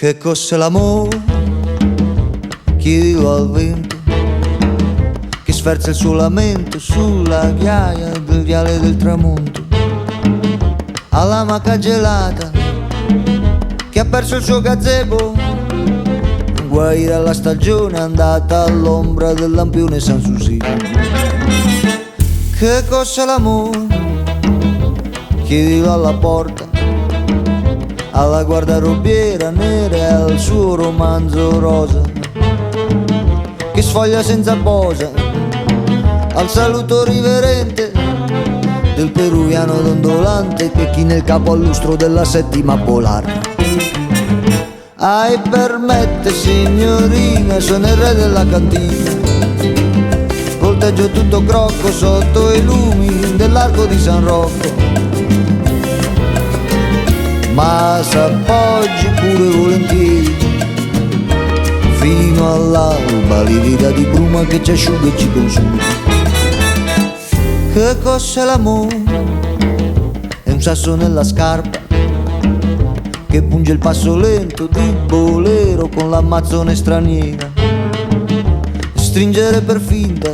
Che cos'è l'amore? Chiedilo al vento che sferza il suo lamento sulla ghiaia del viale del tramonto, alla maca gelata che ha perso il suo gazebo, guai dalla stagione andata all'ombra del lampione Sanssouci. Che cos'è l'amore? Chiedilo alla porta, alla guardarobiera nera e al suo romanzo rosa che sfoglia senza posa, al saluto riverente del peruviano dondolante che china il capo al lustro della settima polare. Ai permette signorina, sono il re della cantina, volteggio tutto crocco sotto i lumi dell'arco di San Rocco, ma s'appoggi pure volentieri fino all'alba, livida di bruma che ci asciuga e ci consuma. Che cos'è l'amore? È un sasso nella scarpa che punge il passo lento di bolero con l'ammazzone straniera, stringere per finta